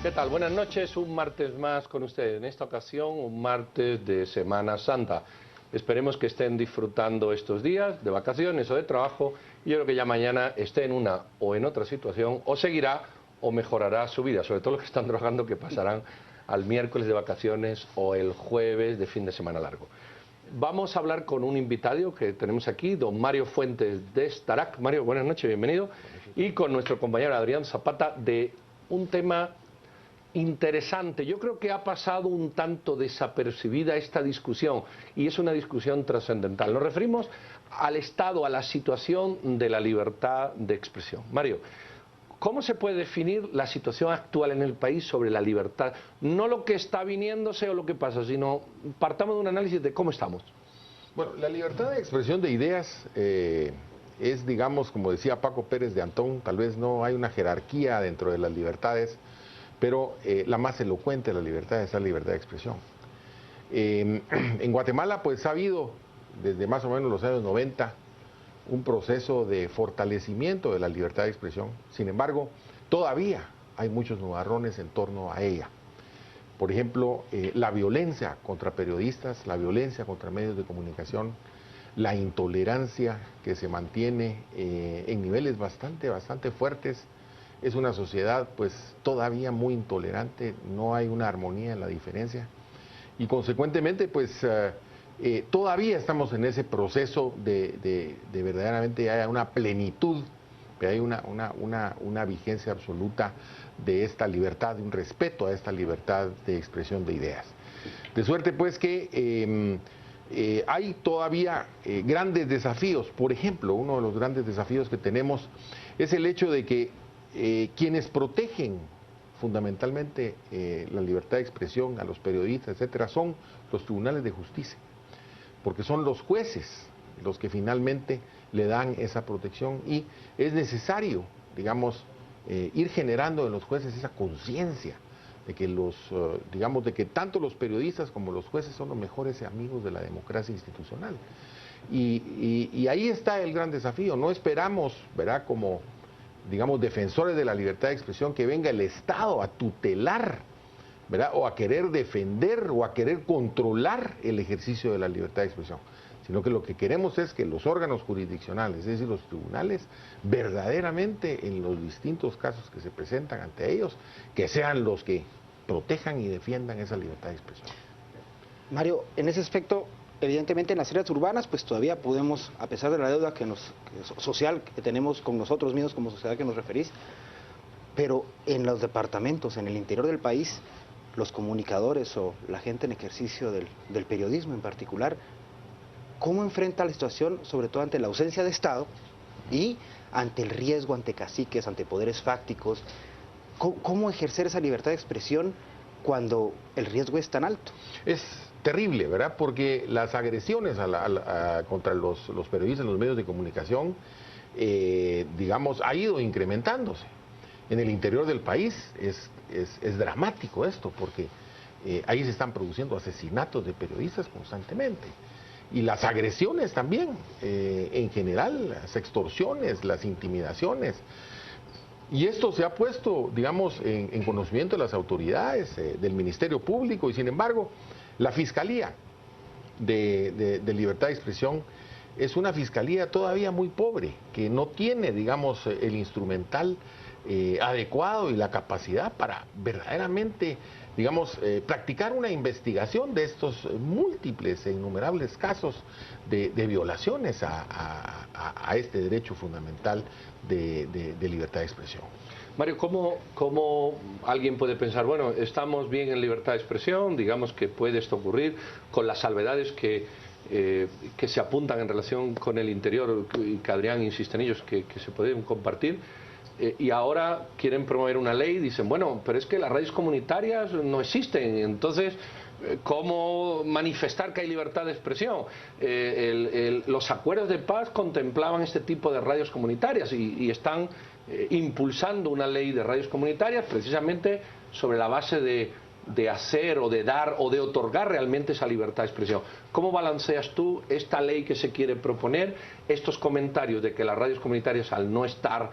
¿Qué tal? Buenas noches, un martes más con ustedes. En esta ocasión, un martes de Semana Santa. Esperemos que estén disfrutando estos días de vacaciones o de trabajo y yo creo que ya mañana esté en una o en otra situación o seguirá o mejorará su vida, sobre todo los que están trabajando que pasarán al miércoles de vacaciones o el jueves de fin de semana largo. Vamos a hablar con un invitado que tenemos aquí, don Mario Fuentes de Starac. Mario, buenas noches, bienvenido. Y con nuestro compañero Adrián Zapata de un tema interesante. Yo creo que ha pasado un tanto desapercibida esta discusión y es una discusión trascendental. Nos referimos al estado, a la situación de la libertad de expresión. Mario, ¿cómo se puede definir la situación actual en el país sobre la libertad? No lo que está viniéndose o lo que pasa, sino partamos de un análisis de cómo estamos. Bueno, la libertad de expresión de ideas es, digamos, como decía Paco Pérez de Antón, tal vez no hay una jerarquía dentro de las libertades, pero la más elocuente de la libertad es la libertad de expresión. En Guatemala, pues ha habido desde más o menos los años 90 un proceso de fortalecimiento de la libertad de expresión. Sin embargo, todavía hay muchos nubarrones en torno a ella. Por ejemplo, la violencia contra periodistas, la violencia contra medios de comunicación, la intolerancia que se mantiene en niveles bastante fuertes. Es una sociedad pues todavía muy intolerante, no hay una armonía en la diferencia y consecuentemente pues todavía estamos en ese proceso de verdaderamente haya una plenitud, que hay una vigencia absoluta de esta libertad, de un respeto a esta libertad de expresión de ideas. De suerte pues que hay todavía grandes desafíos. Por ejemplo, uno de los grandes desafíos que tenemos es el hecho de que quienes protegen fundamentalmente la libertad de expresión a los periodistas, etcétera, son los tribunales de justicia, porque son los jueces los que finalmente le dan esa protección y es necesario, digamos, ir generando en los jueces esa conciencia de que digamos, de que tanto los periodistas como los jueces son los mejores amigos de la democracia institucional. Y ahí está el gran desafío. No esperamos, ¿verdad?, como digamos, defensores de la libertad de expresión, que venga el Estado a tutelar, ¿verdad?, o a querer defender o a querer controlar el ejercicio de la libertad de expresión, sino que lo que queremos es que los órganos jurisdiccionales, es decir, los tribunales, verdaderamente en los distintos casos que se presentan ante ellos, que sean los que protejan y defiendan esa libertad de expresión. Mario, en ese aspecto, evidentemente en las áreas urbanas, pues todavía podemos, a pesar de la deuda social que tenemos con nosotros mismos como sociedad que nos referís, pero en los departamentos, en el interior del país, los comunicadores o la gente en ejercicio del periodismo en particular, ¿cómo enfrenta la situación, sobre todo ante la ausencia de Estado y ante el riesgo, ante caciques, ante poderes fácticos? ¿Cómo ejercer esa libertad de expresión cuando el riesgo es tan alto? Es terrible, ¿verdad? Porque las agresiones contra los periodistas, los medios de comunicación, digamos, ha ido incrementándose. En el interior del país es dramático esto, porque ahí se están produciendo asesinatos de periodistas constantemente. Y las agresiones también, en general, las extorsiones, las intimidaciones. Y esto se ha puesto, digamos, en conocimiento de las autoridades, del Ministerio Público, y sin embargo, la Fiscalía de Libertad de Expresión es una fiscalía todavía muy pobre, que no tiene, digamos, el instrumental adecuado y la capacidad para verdaderamente, digamos, practicar una investigación de estos múltiples e innumerables casos de violaciones a este derecho fundamental de libertad de expresión. Mario, ¿cómo alguien puede pensar, bueno, estamos bien en libertad de expresión, digamos que puede esto ocurrir, con las salvedades que se apuntan en relación con el interior, y que Adrián insiste en ellos, que se pueden compartir, y ahora quieren promover una ley, dicen, bueno, pero es que las radios comunitarias no existen, entonces, ¿cómo manifestar que hay libertad de expresión? Los acuerdos de paz contemplaban este tipo de radios comunitarias y están impulsando una ley de radios comunitarias precisamente sobre la base de hacer o de dar o de otorgar realmente esa libertad de expresión. ¿Cómo balanceas tú esta ley que se quiere proponer, estos comentarios de que las radios comunitarias al no estar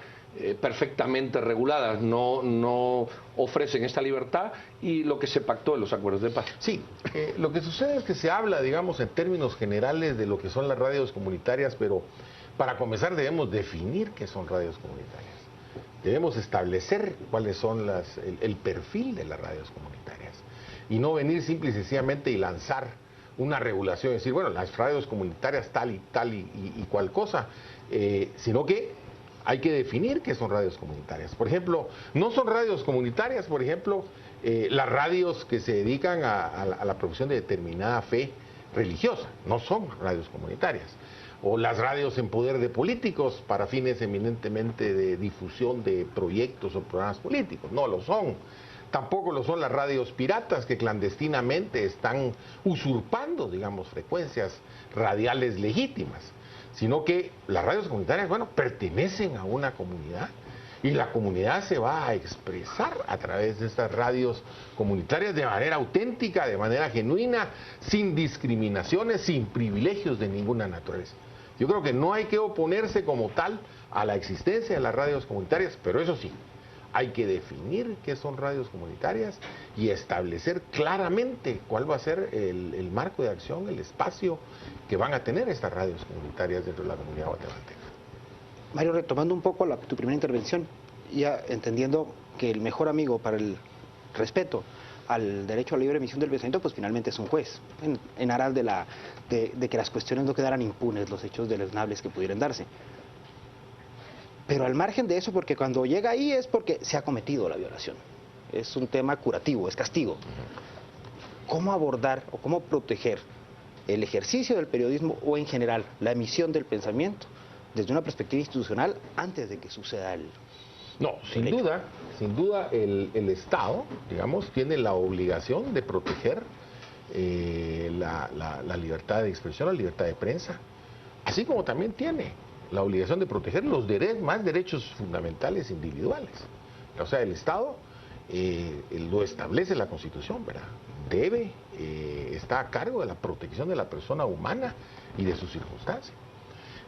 perfectamente reguladas, no ofrecen esta libertad y lo que se pactó en los acuerdos de paz. Sí, lo que sucede es que se habla, digamos, en términos generales de lo que son las radios comunitarias, pero para comenzar debemos definir qué son radios comunitarias. Debemos establecer cuáles son el perfil de las radios comunitarias y no venir simple y sencillamente y lanzar una regulación y decir, bueno, las radios comunitarias tal y cual cosa, sino que hay que definir qué son radios comunitarias. Por ejemplo, no son radios comunitarias, por ejemplo, las radios que se dedican a la profesión de determinada fe religiosa, no son radios comunitarias. O las radios en poder de políticos para fines eminentemente de difusión de proyectos o programas políticos, no lo son. Tampoco lo son las radios piratas que clandestinamente están usurpando, digamos, frecuencias radiales legítimas, sino que las radios comunitarias, bueno, pertenecen a una comunidad y la comunidad se va a expresar a través de estas radios comunitarias de manera auténtica, de manera genuina, sin discriminaciones, sin privilegios de ninguna naturaleza. Yo creo que no hay que oponerse como tal a la existencia de las radios comunitarias, pero eso sí, hay que definir qué son radios comunitarias y establecer claramente cuál va a ser el marco de acción, el espacio que van a tener estas radios comunitarias dentro de la comunidad guatemalteca. Mario, retomando un poco tu primera intervención, ya entendiendo que el mejor amigo para el respeto al derecho a la libre emisión del pensamiento, pues finalmente es un juez, en aras de que las cuestiones no quedaran impunes, los hechos deleznables que pudieran darse. Pero al margen de eso, porque cuando llega ahí es porque se ha cometido la violación. Es un tema curativo, es castigo. ¿Cómo abordar o cómo proteger el ejercicio del periodismo o en general la emisión del pensamiento desde una perspectiva institucional antes de que suceda el... No, sin duda el Estado, digamos, tiene la obligación de proteger la libertad de expresión, la libertad de prensa, así como también tiene la obligación de proteger los más derechos fundamentales individuales. O sea, el Estado lo establece la Constitución, ¿verdad? Está a cargo de la protección de la persona humana y de sus circunstancias.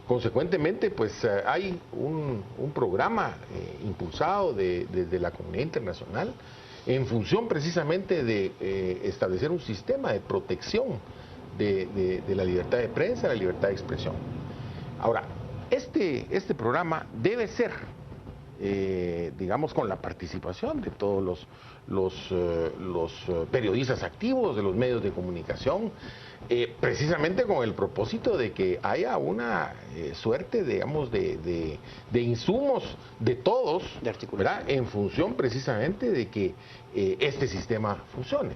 Consecuentemente, pues hay un programa impulsado desde la comunidad internacional en función precisamente de establecer un sistema de protección de la libertad de prensa, la libertad de expresión. Ahora, este programa debe ser, digamos, con la participación de todos los periodistas activos, de los medios de comunicación, precisamente con el propósito de que haya una suerte, digamos, de insumos de todos, ¿verdad?, en función precisamente de que este sistema funcione.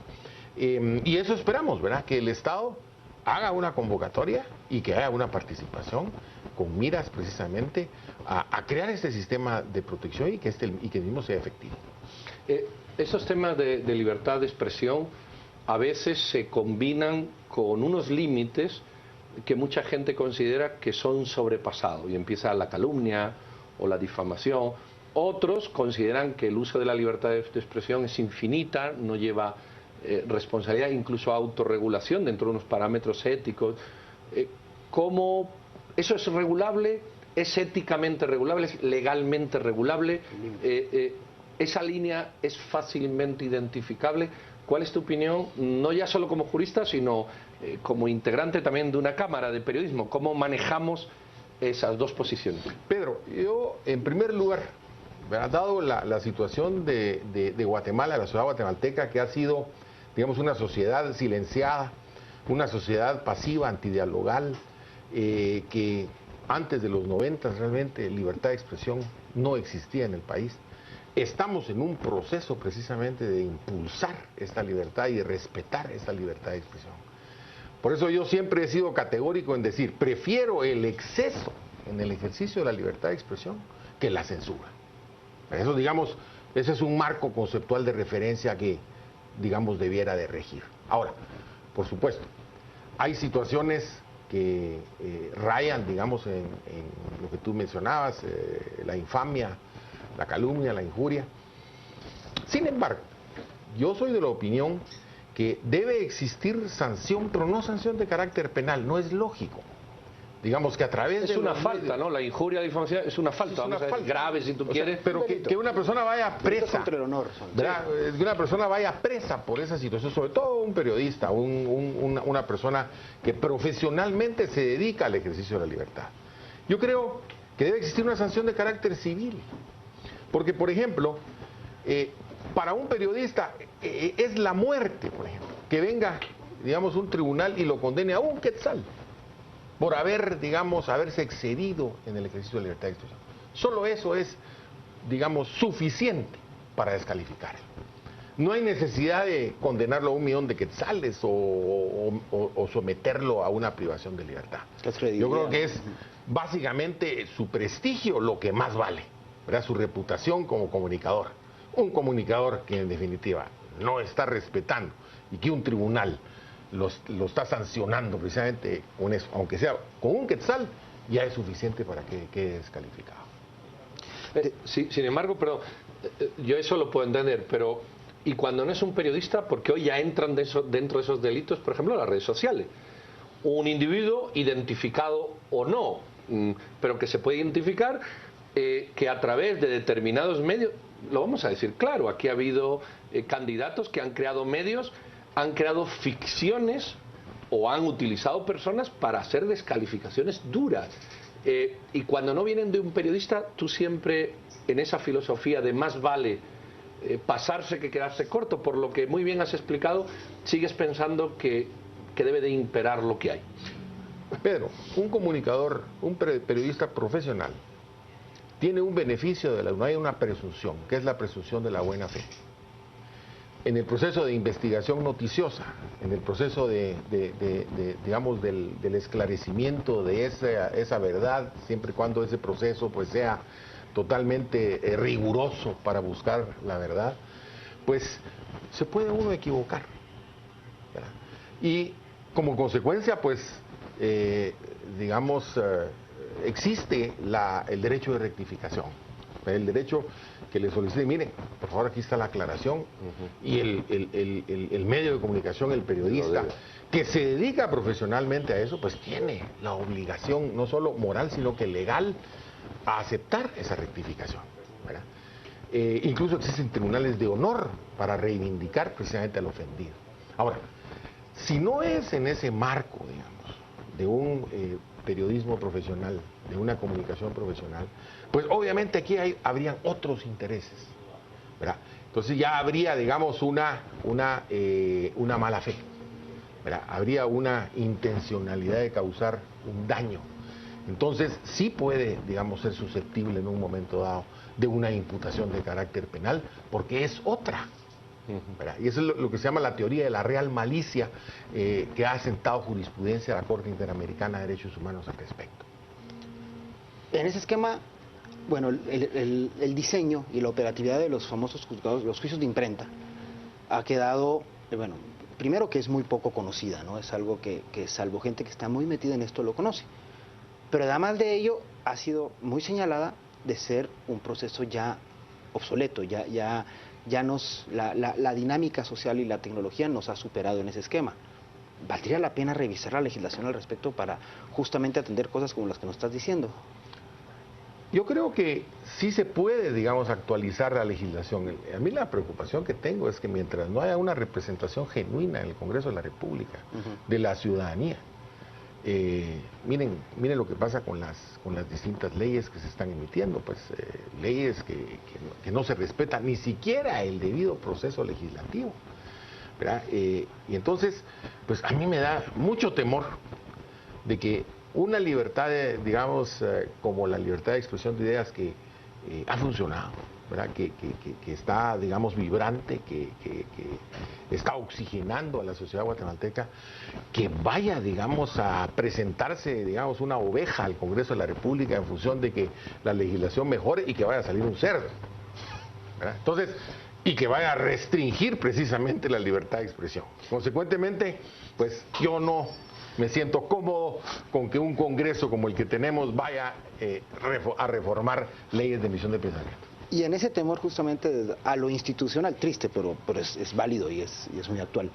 Y eso esperamos, ¿verdad?, que el Estado haga una convocatoria y que haya una participación con miras precisamente a crear este sistema de protección y que el mismo sea efectivo. Esos temas de libertad de expresión a veces se combinan con unos límites que mucha gente considera que son sobrepasados y empieza la calumnia o la difamación. Otros consideran que el uso de la libertad de expresión es infinita, no lleva responsabilidad, incluso autorregulación dentro de unos parámetros éticos. ¿Cómo eso es regulable? ¿Es éticamente regulable? ¿Es legalmente regulable? ¿Esa línea es fácilmente identificable? ¿Cuál es tu opinión, no ya solo como jurista, sino como integrante también de una cámara de periodismo? ¿Cómo manejamos esas dos posiciones? Pedro, yo en primer lugar, dado la situación de Guatemala, la ciudad guatemalteca, que ha sido, digamos, una sociedad silenciada, una sociedad pasiva, antidialogal, que antes de los 90 realmente libertad de expresión no existía en el país. Estamos en un proceso precisamente de impulsar esta libertad y de respetar esta libertad de expresión. Por eso yo siempre he sido categórico en decir, prefiero el exceso en el ejercicio de la libertad de expresión que la censura. Eso, digamos, ese es un marco conceptual de referencia que, digamos, debiera de regir. Ahora, por supuesto, hay situaciones que rayan, digamos, en lo que tú mencionabas, la infamia, la calumnia, la injuria. Sin embargo, yo soy de la opinión que debe existir sanción, pero no sanción de carácter penal, no es lógico. digamos que a través de Es una los falta, medios, ¿no? La injuria, difamación es una falta, una vamos a decir, falta. grave si tú o sea, quieres. pero que una persona vaya Delitos presa, contra el honor. ¿verdad? Que una persona vaya presa por esa situación, sobre todo un periodista, una persona que profesionalmente se dedica al ejercicio de la libertad. Yo creo que debe existir una sanción de carácter civil, porque, por ejemplo, para un periodista es la muerte, por ejemplo, que venga, digamos, un tribunal y lo condene a un quetzal por haberse excedido en el ejercicio de la libertad de expresión. Solo eso es, digamos, suficiente para descalificarlo. No hay necesidad de condenarlo a 1.000.000 de quetzales o someterlo a una privación de libertad. Yo creo que es básicamente su prestigio lo que más vale, ¿verdad? Su reputación como comunicador. Un comunicador que en definitiva no está respetando y que un tribunal lo está sancionando precisamente con eso, aunque sea con un quetzal, ya es suficiente para que quede descalificado. Sí, sin embargo, pero yo eso lo puedo entender, pero y cuando no es un periodista, porque hoy ya entran dentro de esos delitos, por ejemplo, las redes sociales. Un individuo identificado o no, pero que se puede identificar, que a través de determinados medios, lo vamos a decir claro, aquí ha habido candidatos que han creado medios, han creado ficciones o han utilizado personas para hacer descalificaciones duras. Y cuando no vienen de un periodista, tú siempre en esa filosofía de más vale pasarse que quedarse corto, por lo que muy bien has explicado, sigues pensando que debe de imperar lo que hay. Pedro, un comunicador, un periodista profesional, tiene un beneficio no hay una presunción, que es la presunción de la buena fe. En el proceso de investigación noticiosa, en el proceso digamos, del esclarecimiento de esa verdad, siempre y cuando ese proceso pues sea totalmente riguroso para buscar la verdad, pues se puede uno equivocar, ¿verdad? Y como consecuencia, pues, digamos, existe el derecho de rectificación, el derecho que le solicite, miren, por favor, aquí está la aclaración, y el medio de comunicación, el periodista, que se dedica profesionalmente a eso, pues tiene la obligación, no solo moral, sino que legal, a aceptar esa rectificación, ¿verdad? Incluso existen tribunales de honor para reivindicar precisamente al ofendido. Ahora, si no es en ese marco, digamos, de un periodismo profesional, de una comunicación profesional, pues obviamente aquí habrían otros intereses, ¿verdad? Entonces ya habría, digamos, una mala fe, ¿verdad? Habría una intencionalidad de causar un daño. Entonces sí puede, digamos, ser susceptible en un momento dado de una imputación de carácter penal, porque es otra, ¿verdad? Y eso es lo que se llama la teoría de la real malicia, que ha sentado jurisprudencia a la Corte Interamericana de Derechos Humanos al respecto. En ese esquema, bueno, el diseño y la operatividad de los famosos juzgados, los juicios de imprenta, ha quedado, bueno, primero que es muy poco conocida, ¿no? Es algo que salvo gente que está muy metida en esto lo conoce. Pero además de ello, ha sido muy señalada de ser un proceso ya obsoleto, la dinámica social y la tecnología nos ha superado en ese esquema. ¿Valdría la pena revisar la legislación al respecto para justamente atender cosas como las que nos estás diciendo? Yo creo que sí se puede, digamos, actualizar la legislación. A mí la preocupación que tengo es que mientras no haya una representación genuina en el Congreso de la República de la ciudadanía, miren lo que pasa con las distintas leyes que se están emitiendo, pues leyes que no se respetan ni siquiera el debido proceso legislativo, ¿verdad? Y entonces, pues a mí me da mucho temor de que una libertad, digamos, como la libertad de expresión de ideas que ha funcionado, ¿verdad? Que está, digamos, vibrante, que está oxigenando a la sociedad guatemalteca, que vaya, digamos, a presentarse, digamos, una oveja al Congreso de la República en función de que la legislación mejore y que vaya a salir un cerdo, ¿verdad? Entonces, y que vaya a restringir precisamente la libertad de expresión. Consecuentemente, pues yo no me siento cómodo con que un Congreso como el que tenemos vaya a reformar leyes de emisión de pensamiento. Y en ese temor justamente a lo institucional, triste, pero es válido y es muy actual.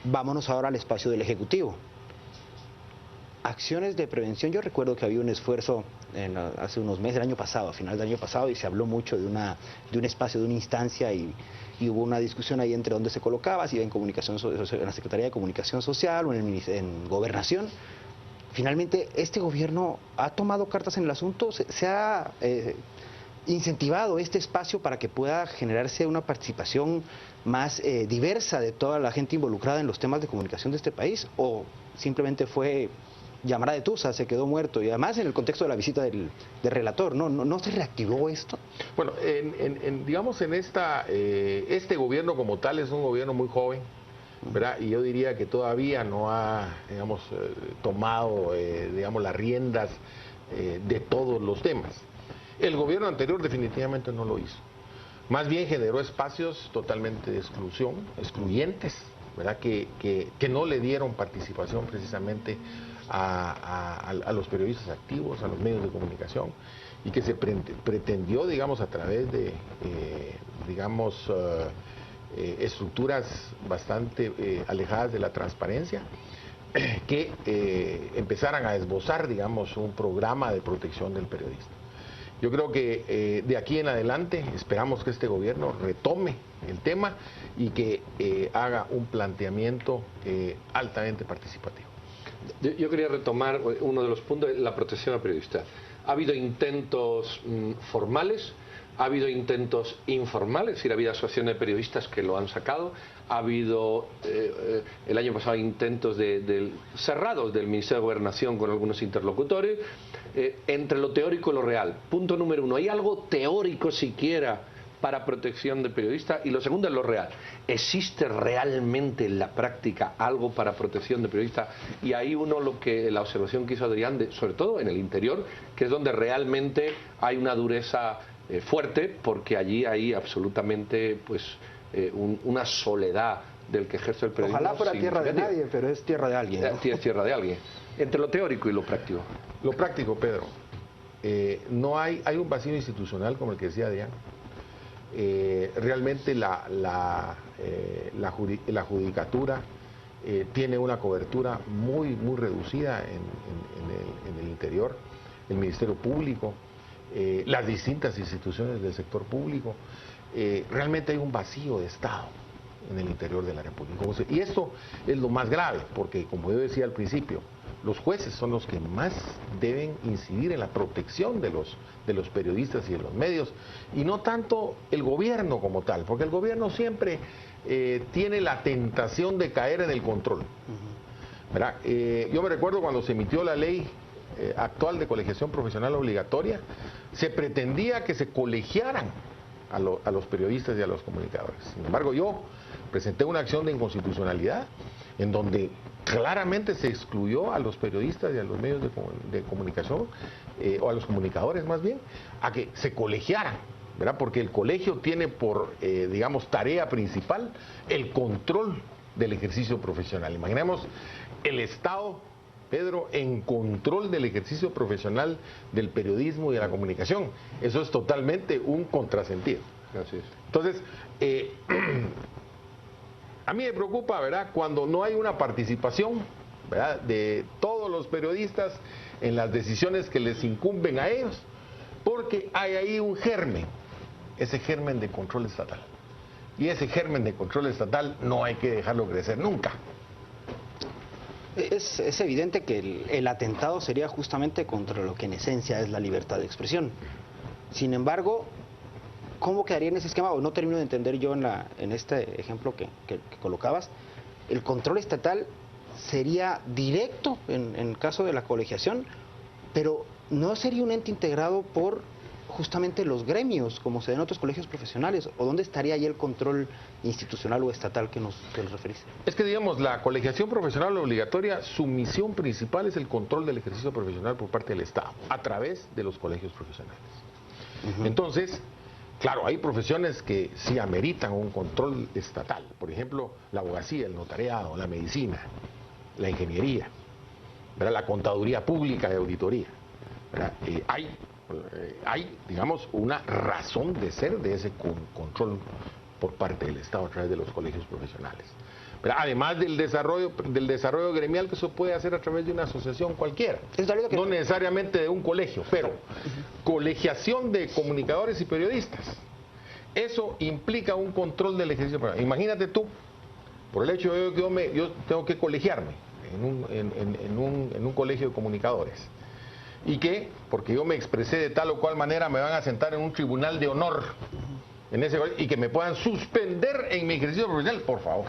Vámonos ahora al espacio del Ejecutivo. acciones de prevención. Yo recuerdo que había un esfuerzo hace unos meses, el año pasado, a final del año pasado, y se habló mucho de un espacio, de una instancia, y hubo una discusión ahí entre dónde se colocaba, si iba en comunicación, en la Secretaría de Comunicación Social o en Gobernación. Finalmente, este gobierno ha tomado cartas en el asunto, se ha incentivado este espacio para que pueda generarse una participación más diversa de toda la gente involucrada en los temas de comunicación de este país, o simplemente fue llamada de tusa, se quedó muerto, y además en el contexto de la visita del relator, ¿no se reactivó esto? Bueno, digamos en este gobierno como tal es un gobierno muy joven, ¿verdad? Y yo diría que todavía no ha, digamos, tomado, digamos, las riendas de todos los temas. El gobierno anterior definitivamente no lo hizo. Más bien generó espacios totalmente de exclusión, excluyentes, ¿verdad? Que no le dieron participación precisamente a los periodistas activos, a los medios de comunicación, y que se pretendió, digamos, a través de, digamos, estructuras bastante alejadas de la transparencia, que empezaran a esbozar, digamos, un programa de protección del periodista. Yo creo que de aquí en adelante esperamos que este gobierno retome el tema y que haga un planteamiento altamente participativo. Yo quería retomar uno de los puntos, la protección al periodista. Ha habido intentos formales, ha habido intentos informales, es decir, ha habido asociaciones de periodistas que lo han sacado, ha habido el año pasado intentos cerrados del Ministerio de Gobernación con algunos interlocutores, entre lo teórico y lo real. Punto número uno, ¿hay algo teórico siquiera para protección de periodistas? Y lo segundo es lo real. ¿Existe realmente en la práctica algo para protección de periodistas? Y ahí la observación que hizo Adrián, sobre todo en el interior, que es donde realmente hay una dureza fuerte, porque allí hay absolutamente una soledad del que ejerce el periodismo. Ojalá fuera tierra de nadie, pero es tierra de alguien, ¿no? Es tierra de alguien. Entre lo teórico y lo práctico. Lo práctico, Pedro. No hay un vacío institucional, como el que decía Adrián. Realmente la judicatura tiene una cobertura muy reducida en el interior, el Ministerio Público, las distintas instituciones del sector público. Realmente hay un vacío de Estado en el interior de la República. Y esto es lo más grave, porque como yo decía al principio, los jueces son los que más deben incidir en la protección de los periodistas y de los medios, y no tanto el gobierno como tal, porque el gobierno siempre tiene la tentación de caer en el control. ¿Verdad? Yo me recuerdo cuando se emitió la ley actual de colegiación profesional obligatoria, se pretendía que se colegiaran a los periodistas y a los comunicadores. Sin embargo, yo presenté una acción de inconstitucionalidad en donde claramente se excluyó a los periodistas y a los medios de comunicación, o a los comunicadores más bien, a que se colegiaran, ¿verdad? Porque el colegio tiene por, digamos, tarea principal el control del ejercicio profesional. Imaginemos el Estado, Pedro, en control del ejercicio profesional del periodismo y de la comunicación. Eso es totalmente un contrasentido. Gracias. Entonces, a mí me preocupa, ¿verdad?, cuando no hay una participación, ¿verdad?, de todos los periodistas en las decisiones que les incumben a ellos, porque hay ahí un germen, ese germen de control estatal. Y ese germen de control estatal no hay que dejarlo crecer nunca. Es evidente que el atentado sería justamente contra lo que en esencia es la libertad de expresión. Sin embargo, ¿cómo quedaría en ese esquema? O no termino de entender yo en este ejemplo que colocabas. El control estatal sería directo en el caso de la colegiación, pero no sería un ente integrado por justamente los gremios, como se da en otros colegios profesionales. ¿O dónde estaría ahí el control institucional o estatal que nos referís? Es que, digamos, la colegiación profesional obligatoria, su misión principal es el control del ejercicio profesional por parte del Estado, a través de los colegios profesionales. Entonces, claro, hay profesiones que sí ameritan un control estatal. Por ejemplo, la abogacía, el notariado, la medicina, la ingeniería, ¿verdad?, la contaduría pública de auditoría, ¿verdad? Hay, digamos, una razón de ser de ese control por parte del Estado a través de los colegios profesionales. Pero además del desarrollo gremial, que eso puede hacer a través de una asociación cualquiera, no necesariamente de un colegio, pero colegiación de comunicadores y periodistas. Eso implica un control del ejercicio. Imagínate tú, por el hecho de que yo tengo que colegiarme en un colegio de comunicadores, y que, porque yo me expresé de tal o cual manera, me van a sentar en un tribunal de honor y que me puedan suspender en mi ejercicio profesional, por favor.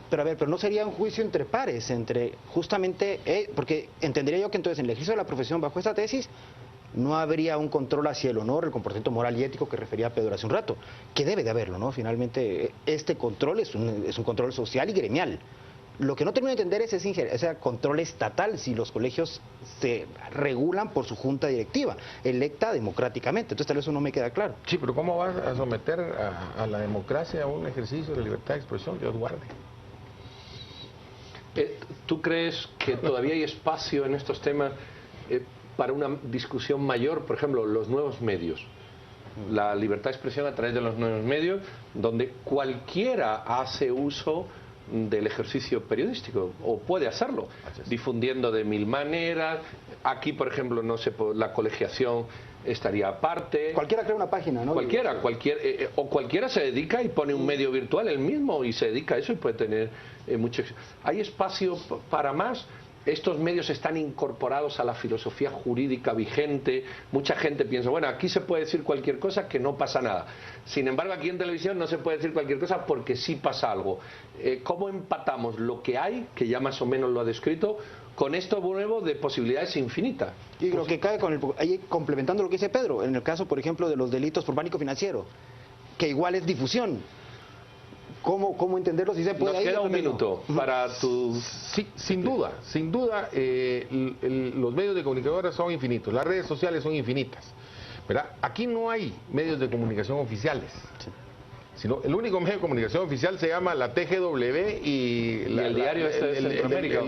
Pero a ver, pero no sería un juicio entre pares, justamente, porque entendería yo que entonces en el ejercicio de la profesión bajo esta tesis no habría un control hacia el honor, el comportamiento moral y ético que refería Pedro hace un rato, que debe de haberlo, ¿no? Finalmente, este control es un control social y gremial. Lo que no termino de entender es ese control estatal, si los colegios se regulan por su junta directiva, electa democráticamente. Entonces tal vez eso no me queda claro. Sí, pero ¿cómo vas a someter a la democracia a un ejercicio de libertad de expresión? Dios guarde. ¿Tú crees que todavía hay espacio en estos temas para una discusión mayor? Por ejemplo, los nuevos medios. La libertad de expresión a través de los nuevos medios, donde cualquiera hace uso del ejercicio periodístico, o puede hacerlo, difundiendo de mil maneras. Aquí, por ejemplo, no sé, la colegiación estaría aparte. Cualquiera crea una página, ¿no? Cualquiera se dedica y pone un medio virtual él mismo y se dedica a eso y puede tener mucho éxito. ¿Hay espacio para más? Estos medios están incorporados a la filosofía jurídica vigente. Mucha gente piensa, bueno, aquí se puede decir cualquier cosa, que no pasa nada. Sin embargo, aquí en televisión no se puede decir cualquier cosa porque sí pasa algo. ¿Cómo empatamos lo que hay, que ya más o menos lo ha descrito, con esto nuevo de posibilidades infinitas? Y lo que cae ahí, complementando lo que dice Pedro, en el caso, por ejemplo, de los delitos por pánico financiero, que igual es difusión. ¿Cómo entenderlo? Si se puede. Nos queda un minuto para tu... Sí, sin duda, los medios de comunicación son infinitos, las redes sociales son infinitas, ¿verdad? Aquí no hay medios de comunicación oficiales, sino el único medio de comunicación oficial se llama la TGW y el diario de Centroamérica,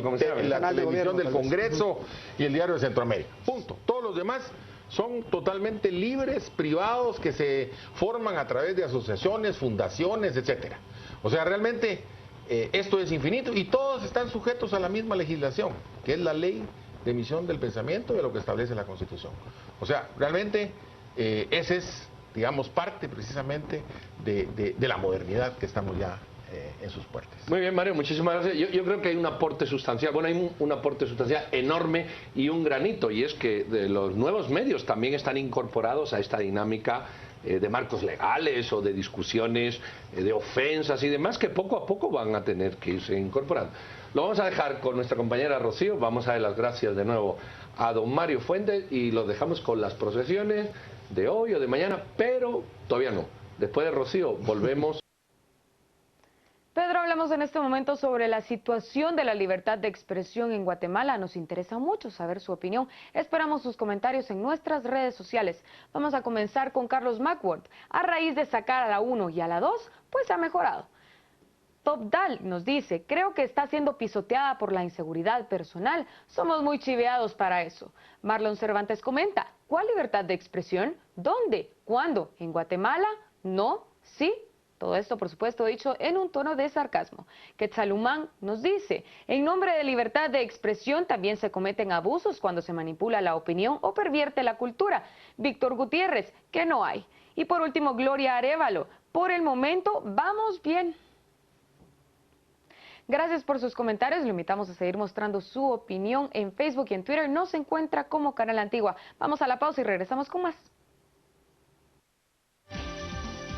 la televisión del Congreso y el diario de Centroamérica, punto. Todos los demás son totalmente libres, privados, que se forman a través de asociaciones, fundaciones, etcétera. O sea, realmente esto es infinito y todos están sujetos a la misma legislación, que es la ley de emisión del pensamiento y de lo que establece la Constitución. O sea, realmente ese es, digamos, parte precisamente de la modernidad que estamos ya en sus puertas. Muy bien, Mario, muchísimas gracias. Yo creo que hay un aporte sustancial, bueno, hay un aporte sustancial enorme y un granito, y es que los nuevos medios también están incorporados a esta dinámica de marcos legales o de discusiones, de ofensas y demás, que poco a poco van a tener que irse incorporando. Lo vamos a dejar con nuestra compañera Rocío, vamos a dar las gracias de nuevo a don Mario Fuentes y lo dejamos con las procesiones de hoy o de mañana, pero todavía no. Después de Rocío volvemos. Pedro, hablamos en este momento sobre la situación de la libertad de expresión en Guatemala. Nos interesa mucho saber su opinión. Esperamos sus comentarios en nuestras redes sociales. Vamos a comenzar con Carlos Mackworth. A raíz de sacar a la 1 y a la 2, pues ha mejorado. Top Dal nos dice, creo que está siendo pisoteada por la inseguridad personal. Somos muy chiveados para eso. Marlon Cervantes comenta, ¿cuál libertad de expresión? ¿Dónde? ¿Cuándo? ¿En Guatemala? ¿No? ¿Sí? Todo esto, por supuesto, dicho en un tono de sarcasmo. Quetzalumán nos dice, en nombre de libertad de expresión también se cometen abusos cuando se manipula la opinión o pervierte la cultura. Víctor Gutiérrez, que no hay. Y por último, Gloria Arévalo, por el momento vamos bien. Gracias por sus comentarios, lo invitamos a seguir mostrando su opinión en Facebook y en Twitter. Nos encuentra como Canal Antigua. Vamos a la pausa y regresamos con más.